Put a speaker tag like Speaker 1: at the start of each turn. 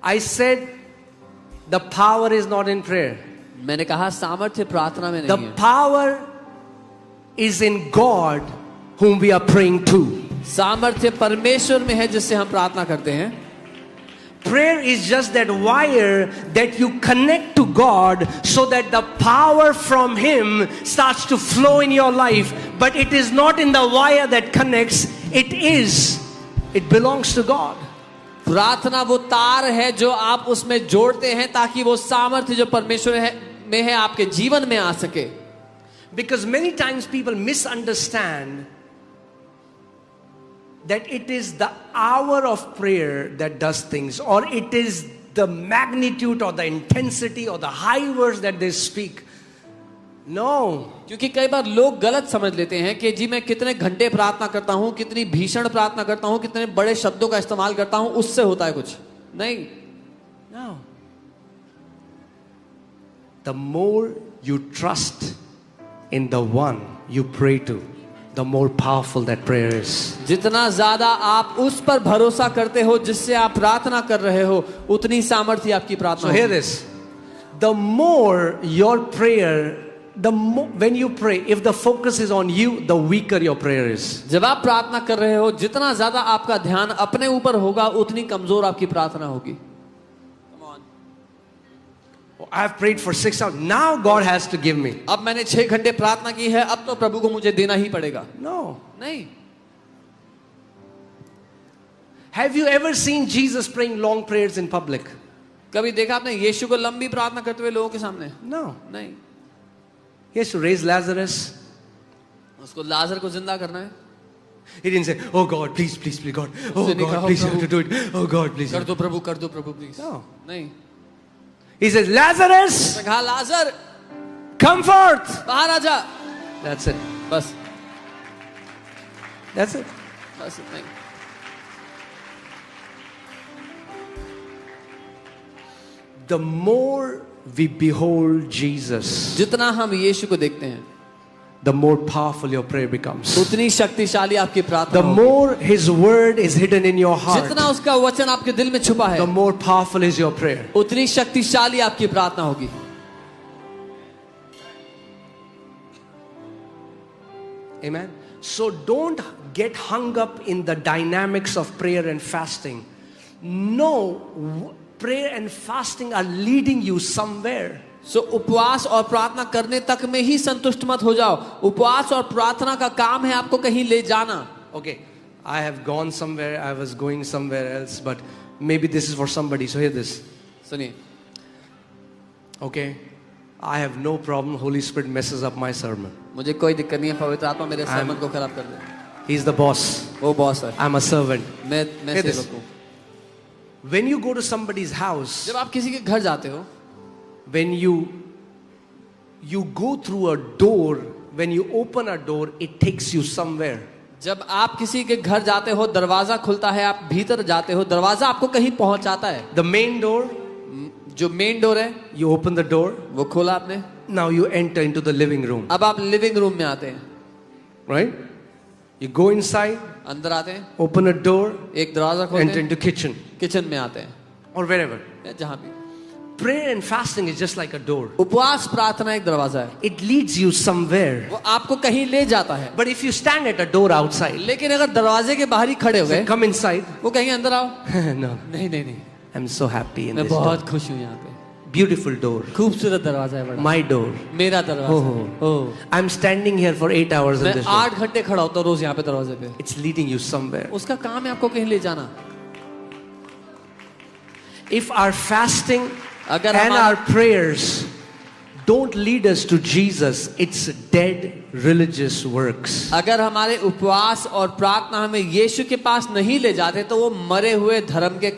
Speaker 1: I said the power is not in prayer.
Speaker 2: मैंने कहा सामर्थ्य प्रार्थना में
Speaker 1: The
Speaker 2: नहीं है.
Speaker 1: power is in God whom we are praying to.
Speaker 2: सामर्थ्य परमेश्वर में है जिससे हम प्रार्थना करते हैं.
Speaker 1: Prayer is just that wire that you connect to God so that the power from Him starts to flow in your life. But it is not in the wire that connects. It belongs to God.
Speaker 2: प्रार्थना वो तार है जो आप उसमें जोड़ते हैं ताकि वो सामर्थ्य जो परमेश्वर में है आपके जीवन में आ सके.
Speaker 1: Because many times people misunderstand that it is the hour of prayer that does things, or it is the magnitude or the intensity or the high words that they speak. No.
Speaker 2: क्योंकि कई बार लोग गलत समझ लेते हैं कि जी मैं कितने घंटे प्रार्थना करता हूं, कितनी भीषण प्रार्थना करता हूं, कितने बड़े शब्दों का इस्तेमाल करता हूं, उससे होता है कुछ नहीं.
Speaker 1: No. The more you trust in the one you pray to, the more powerful that prayer is.
Speaker 2: जितना ज्यादा आप उस पर भरोसा करते हो जिससे आप प्रार्थना कर रहे हो, उतनी सामर्थ्य आपकी प्रार्थना.
Speaker 1: So hear this. The more your prayer, when you pray, if the focus is on you, the weaker your prayer is.
Speaker 2: जब आप प्रार्थना कर रहे हो, जितना ज्यादा आपका ध्यान अपने ऊपर होगा, उतनी कमजोर आपकी प्रार्थना होगी.
Speaker 1: I have prayed for 6 hours. Now God has to give me.
Speaker 2: अब मैंने 6 घंटे प्रार्थना की है, अब तो प्रभु को मुझे देना ही पड़ेगा.
Speaker 1: No.
Speaker 2: नहीं.
Speaker 1: Have you ever seen Jesus praying long prayers in public?
Speaker 2: कभी देखा आपने यीशु को लंबी प्रार्थना करते हुए लोगों के सामने?
Speaker 1: No.
Speaker 2: नहीं.
Speaker 1: He has to raise Lazarus.
Speaker 2: उसको लाजर को जिंदा करना है.
Speaker 1: He didn't say, "Oh God, please, please, please, God. Oh God, please, you have to do it. Oh God, please."
Speaker 2: कर दो प्रभु प्लीज.
Speaker 1: No.
Speaker 2: नहीं.
Speaker 1: He says, "Lazarus,
Speaker 2: उसने कहा लाजर
Speaker 1: come forth."
Speaker 2: बाहर आ जा.
Speaker 1: That's it.
Speaker 2: बस.
Speaker 1: That's it.
Speaker 2: बस नहीं.
Speaker 1: The more we behold Jesus,
Speaker 2: जितना हम यीशु को देखते हैं,
Speaker 1: the more powerful your prayer becomes.
Speaker 2: उतनी शक्तिशाली आपकी प्रार्थना
Speaker 1: The
Speaker 2: होगी.
Speaker 1: more His word is hidden in your heart,
Speaker 2: जितना उसका वचन आपके दिल में छुपा है,
Speaker 1: the more powerful is your prayer.
Speaker 2: उतनी शक्तिशाली आपकी प्रार्थना होगी.
Speaker 1: Amen. So don't get hung up in the dynamics of prayer and fasting. No, prayer and fasting are leading you somewhere.
Speaker 2: सो उपवास और प्रार्थना करने तक में ही संतुष्ट मत हो जाओ. उपवास और प्रार्थना का काम है आपको कहीं ले जाना.
Speaker 1: Okay, I have gone somewhere, I was going somewhere else, but maybe this is for somebody. So hear this.
Speaker 2: सुनिए.
Speaker 1: Okay, I have no problem. Holy Spirit messes up my sermon.
Speaker 2: मुझे कोई दिक्कत नहीं है, पवित्र आत्मा मेरे sermon को खराब कर दे.
Speaker 1: He's the boss.
Speaker 2: वो बॉस है.
Speaker 1: I'm a servant.
Speaker 2: मैं
Speaker 1: Hear this.
Speaker 2: सेवक हूँ.
Speaker 1: When you go to somebody's house,
Speaker 2: जब आप किसी के घर जाते हो,
Speaker 1: when you go through a door, when you open a door, it takes you somewhere.
Speaker 2: जब आप किसी के घर जाते हो, दरवाजा खुलता है, आप भीतर जाते हो, दरवाजा आपको कहीं पहुंचाता है.
Speaker 1: The main door,
Speaker 2: जो मेन डोर है,
Speaker 1: you open the door,
Speaker 2: वो खोला आपने.
Speaker 1: now you enter into the living room.
Speaker 2: अब आप लिविंग रूम में आते हैं.
Speaker 1: Right? You go inside,
Speaker 2: अंदर आते हैं,
Speaker 1: open a door,
Speaker 2: एक दरवाजा खोलते
Speaker 1: enter
Speaker 2: हैं,
Speaker 1: into kitchen
Speaker 2: किचन में आते हैं,
Speaker 1: or wherever.
Speaker 2: या जहां भी.
Speaker 1: Prayer and fasting is just like a door.
Speaker 2: उपवास प्रार्थना एक दरवाजा है.
Speaker 1: It leads you somewhere.
Speaker 2: वो आपको कहीं ले जाता है.
Speaker 1: But if you stand at a door outside,
Speaker 2: लेकिन अगर दरवाजे के बाहर ही खड़े हो गए,
Speaker 1: come inside.
Speaker 2: वो कहीं अंदर आओ.
Speaker 1: No,
Speaker 2: नहीं नहीं नहीं,
Speaker 1: I'm so happy in
Speaker 2: मैं
Speaker 1: this door.
Speaker 2: बहुत खुश हूँ यहाँ पे.
Speaker 1: Beautiful door.
Speaker 2: खूबसूरत दरवाजा है बड़ा.
Speaker 1: My door.
Speaker 2: मेरा दरवाजा.
Speaker 1: Oh. I'm standing here for 8 hours in
Speaker 2: मैं
Speaker 1: this door.
Speaker 2: 8 घंटे खड़ा होता हूँ रोज यहाँ पे दरवाजे पे.
Speaker 1: It's leading you somewhere.
Speaker 2: उसका काम है आपको कहीं ले जाना.
Speaker 1: If our fasting
Speaker 2: अगर
Speaker 1: and our prayers don't lead us to Jesus, it's dead religious works.
Speaker 2: अगर हमारे उपवास और प्रार्थना हमें यीशु के पास नहीं ले जाते तो वो मरे हुए धर्म के